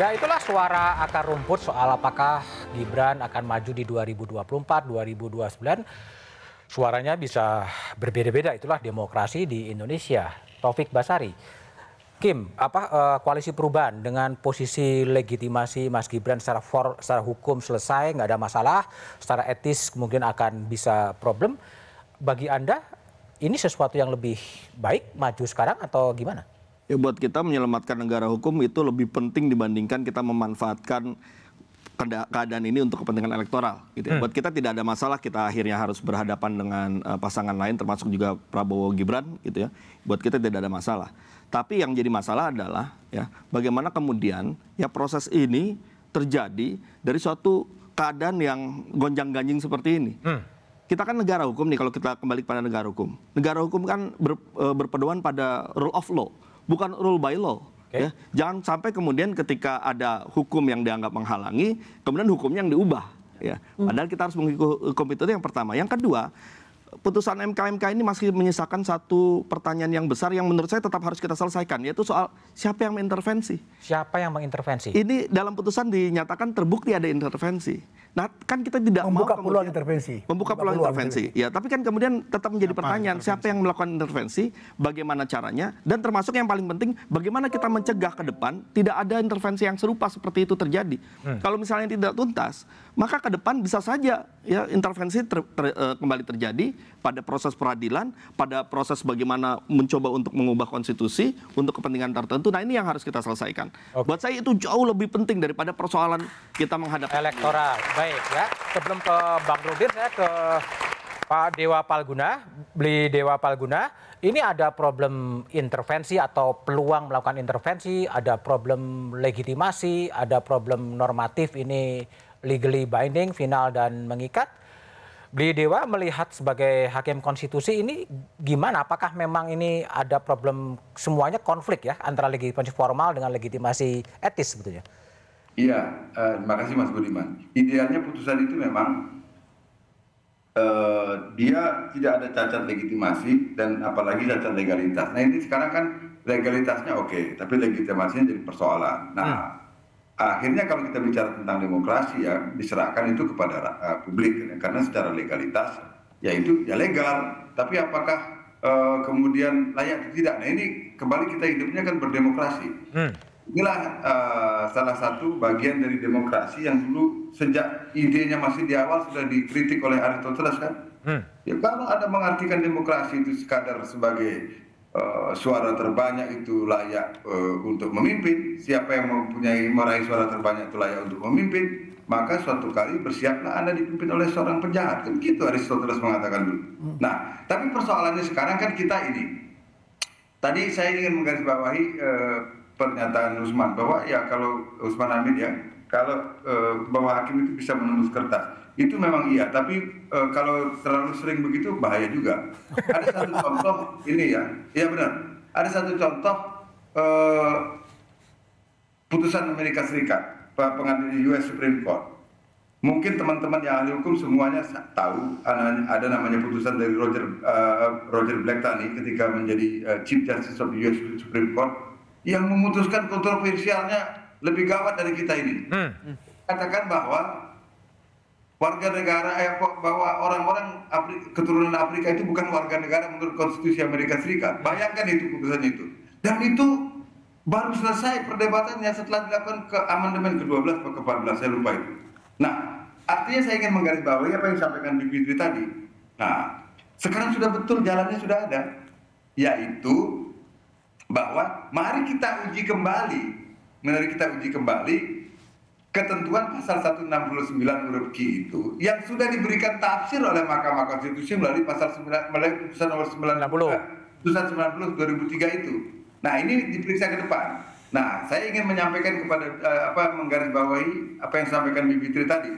Ya itulah suara akar rumput soal apakah Gibran akan maju di 2024, 2029. Suaranya bisa berbeda-beda, itulah demokrasi di Indonesia. Taufik Basari, Kim, koalisi perubahan dengan posisi legitimasi Mas Gibran secara hukum selesai, nggak ada masalah, secara etis mungkin akan bisa problem. Bagi Anda, ini sesuatu yang lebih baik maju sekarang atau gimana? Ya buat kita menyelamatkan negara hukum itu lebih penting dibandingkan kita memanfaatkan keadaan ini untuk kepentingan elektoral gitu ya. Buat kita tidak ada masalah kita akhirnya harus berhadapan dengan pasangan lain termasuk juga Prabowo Gibran gitu ya. Buat kita tidak ada masalah. Tapi yang jadi masalah adalah ya bagaimana kemudian ya proses ini terjadi dari suatu keadaan yang gonjang-ganjing seperti ini. Kita kan negara hukum nih, kalau kita kembali pada negara hukum. Negara hukum kan berpedoman pada rule of law, bukan rule by law. Okay. Ya. Jangan sampai kemudian ketika ada hukum yang dianggap menghalangi, kemudian hukumnya yang diubah. Ya. Padahal kita harus mengikuti hukum itu yang pertama. Yang kedua, putusan MK ini masih menyisakan satu pertanyaan yang besar yang menurut saya tetap harus kita selesaikan, yaitu soal siapa yang mengintervensi. Siapa yang mengintervensi? Ini dalam putusan dinyatakan terbukti ada intervensi. Nah, kan kita tidak membuka peluang intervensi. Membuka peluang intervensi. Ya, tapi kan kemudian tetap menjadi pertanyaan siapa yang melakukan intervensi, bagaimana caranya, dan termasuk yang paling penting bagaimana kita mencegah ke depan tidak ada intervensi yang serupa seperti itu terjadi. Kalau misalnya tidak tuntas, maka ke depan bisa saja ya intervensi kembali terjadi pada proses peradilan, pada proses bagaimana mencoba untuk mengubah konstitusi untuk kepentingan tertentu. Nah, ini yang harus kita selesaikan. Buat saya itu jauh lebih penting daripada persoalan kita menghadapi elektoral. Baik ya, sebelum ke Bang Nurdin, saya ke Pak Dewa Palguna, Beli Dewa Palguna. Ini ada problem intervensi atau peluang melakukan intervensi, ada problem legitimasi, ada problem normatif ini legally binding, final dan mengikat. Beli Dewa melihat sebagai hakim konstitusi ini gimana? Apakah memang ini ada problem semuanya konflik ya antara legitimasi formal dengan legitimasi etis sebetulnya? Iya, terima kasih Mas Budiman. Idealnya putusan itu memang dia tidak ada cacat legitimasi dan apalagi cacat legalitas. Nah ini sekarang kan legalitasnya oke, tapi legitimasinya jadi persoalan. Nah akhirnya kalau kita bicara tentang demokrasi ya diserahkan itu kepada publik karena secara legalitas ya itu ya legal. Tapi apakah kemudian layak atau tidak? Nah ini kembali kita hidupnya kan berdemokrasi. Inilah salah satu bagian dari demokrasi yang dulu sejak idenya masih di awal sudah dikritik oleh Aristoteles kan. Ya kalau Anda mengartikan demokrasi itu sekadar sebagai suara terbanyak itu layak untuk memimpin, siapa yang meraih suara terbanyak itu layak untuk memimpin, maka suatu kali bersiaplah Anda dipimpin oleh seorang penjahat. Kan gitu Aristoteles mengatakan dulu. Nah, tapi persoalannya sekarang kan kita ini. Tadi saya ingin menggarisbawahi pernyataan Usman bahwa ya kalau Usman Hamid ya kalau bahwa hakim itu bisa menulis kertas itu memang iya, tapi kalau terlalu sering begitu bahaya juga. Ada satu contoh ini ya benar, ada satu contoh putusan Amerika Serikat pengadilan US Supreme Court. Mungkin teman-teman yang ahli hukum semuanya tahu ada namanya putusan dari Roger Black tadi ketika menjadi Chief Justice of the US Supreme Court yang memutuskan kontroversialnya lebih gawat dari kita ini. Katakan bahwa warga negara bahwa orang-orang keturunan Afrika itu bukan warga negara menurut konstitusi Amerika Serikat. Bayangkan itu putusan itu. Dan itu baru selesai perdebatannya setelah dilakukan ke amandemen ke-12 atau ke-14, saya lupa itu. Nah, artinya saya ingin menggarisbawahi apa yang disampaikan Bang Fitri tadi. Nah, sekarang sudah betul jalannya sudah ada, yaitu bahwa mari kita uji kembali ketentuan pasal 169 huruf Q itu yang sudah diberikan tafsir oleh Mahkamah Konstitusi melalui putusan nomor 90 putusan 90 2003 itu. Nah, ini diperiksa ke depan. Nah, saya ingin menyampaikan kepada menggarisbawahi apa yang disampaikan Bibi Fitri tadi.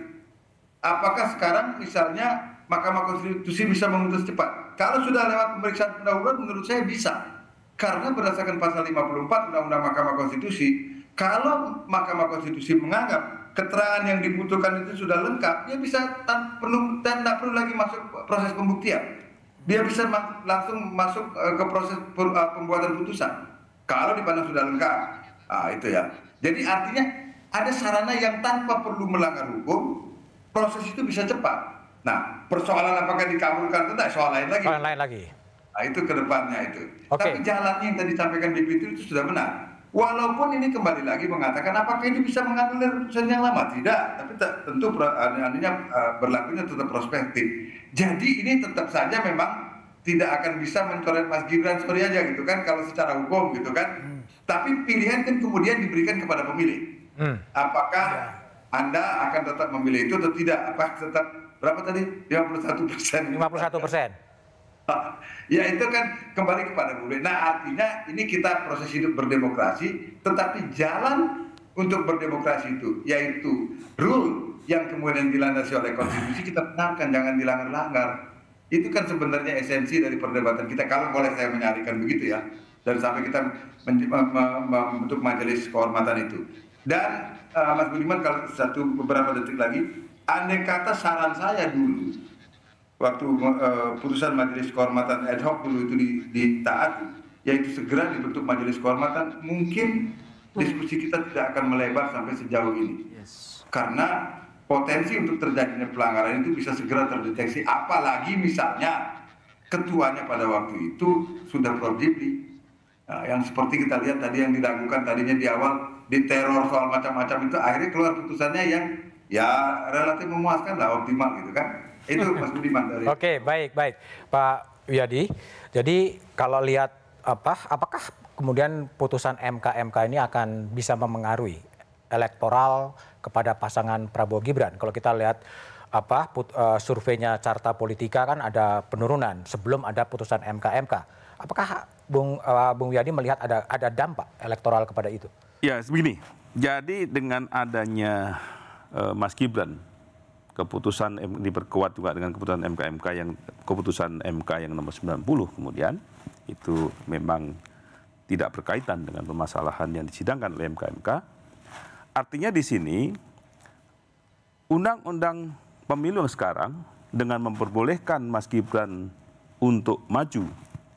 Apakah sekarang misalnya Mahkamah Konstitusi bisa memutus cepat? Kalau sudah lewat pemeriksaan pendahuluan menurut saya bisa. Karena berdasarkan pasal 54 Undang-Undang Mahkamah Konstitusi, kalau Mahkamah Konstitusi menganggap keterangan yang dibutuhkan itu sudah lengkap, dia bisa tidak perlu lagi masuk proses pembuktian. Dia bisa langsung masuk ke proses pembuatan putusan. Kalau dipandang sudah lengkap, itu ya. Jadi artinya ada sarana yang tanpa perlu melanggar hukum, proses itu bisa cepat. Nah, persoalan apakah dikabulkan atau tidak, soal lain lagi. Soal lain lagi. Nah, itu ke depannya itu. Oke. Tapi jalannya yang tadi disampaikan BPT itu sudah benar. Walaupun ini kembali lagi mengatakan apakah ini bisa mengambil dari putusan yang lama? Tidak, tapi tentu berlakunya tetap prospektif. Jadi ini tetap saja memang tidak akan bisa mencoret Mas Gibran seperti aja gitu kan, kalau secara hukum gitu kan. Tapi pilihan kan kemudian diberikan kepada pemilih. Apakah Anda akan tetap memilih itu atau tidak? Apa tetap berapa tadi? 51%. 51%. Ya itu kan kembali kepada publik. Nah artinya ini kita proses hidup berdemokrasi, tetapi jalan untuk berdemokrasi itu, yaitu rule yang kemudian dilandasi oleh konstitusi, kita benarkan, jangan dilanggar-langgar. Itu kan sebenarnya esensi dari perdebatan kita, kalau boleh saya menyarikan begitu ya. Dan sampai kita membentuk majelis kehormatan itu. Dan Mas Budiman, kalau beberapa detik lagi, andai kata saran saya dulu, waktu putusan majelis kehormatan ad hoc dulu itu ditaati, yaitu segera dibentuk majelis kehormatan, mungkin diskusi kita tidak akan melebar sampai sejauh ini. Karena potensi untuk terjadinya pelanggaran itu bisa segera terdeteksi, apalagi misalnya ketuanya pada waktu itu sudah Prof. Jibli. Nah, yang seperti kita lihat tadi yang dilakukan tadinya di awal, diteror soal macam-macam itu, akhirnya keluar putusannya yang ya relatif memuaskan lah, optimal gitu kan. Itu Mas Budiman dari. Oke, baik Pak Wiyadi. Jadi kalau lihat apakah kemudian putusan MK ini akan bisa memengaruhi elektoral kepada pasangan Prabowo Gibran? Kalau kita lihat surveinya Carta Politika kan ada penurunan sebelum ada putusan MK. Apakah Bung Wiyadi melihat ada dampak elektoral kepada itu? Ya, begini. Jadi dengan adanya Mas Gibran, keputusan diperkuat juga dengan keputusan MK yang nomor 90 kemudian itu memang tidak berkaitan dengan permasalahan yang disidangkan oleh MK. Artinya di sini undang-undang pemilu yang sekarang dengan memperbolehkan Mas Gibran untuk maju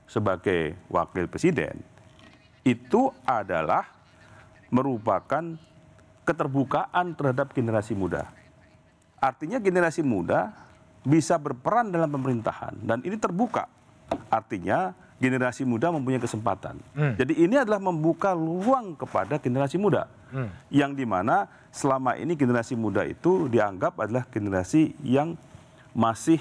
sebagai wakil presiden itu adalah merupakan keterbukaan terhadap generasi muda. Artinya generasi muda bisa berperan dalam pemerintahan dan ini terbuka. Artinya generasi muda mempunyai kesempatan. Jadi ini adalah membuka ruang kepada generasi muda. Yang dimana selama ini generasi muda itu dianggap adalah generasi yang masih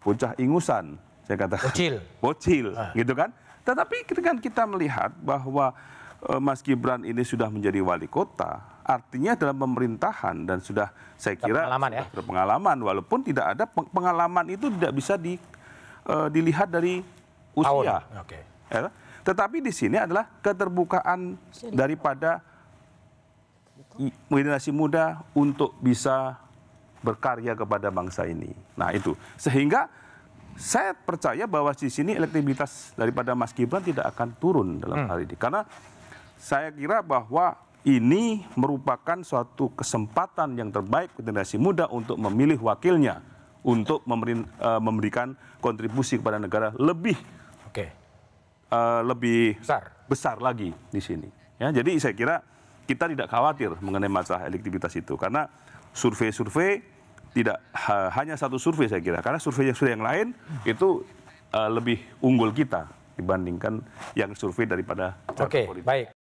bocah ingusan. Saya katakan. Bocil. Gitu kan. Tetapi ketika kita melihat bahwa Mas Gibran ini sudah menjadi wali kota, artinya dalam pemerintahan dan sudah saya kira berpengalaman, walaupun tidak ada pengalaman itu tidak bisa dilihat dari usia. Ya, tetapi di sini adalah keterbukaan daripada generasi muda untuk bisa berkarya kepada bangsa ini. Nah itu sehingga saya percaya bahwa di sini elektabilitas daripada Mas Gibran tidak akan turun dalam hal ini karena saya kira bahwa ini merupakan suatu kesempatan yang terbaik generasi muda untuk memilih wakilnya, untuk memberikan kontribusi kepada negara lebih besar lagi di sini. Ya, jadi saya kira kita tidak khawatir mengenai masalah elektabilitas itu, karena survei-survei tidak hanya satu survei saya kira, karena survei yang lain itu lebih unggul kita dibandingkan yang survei daripada Carta Politika. Baik.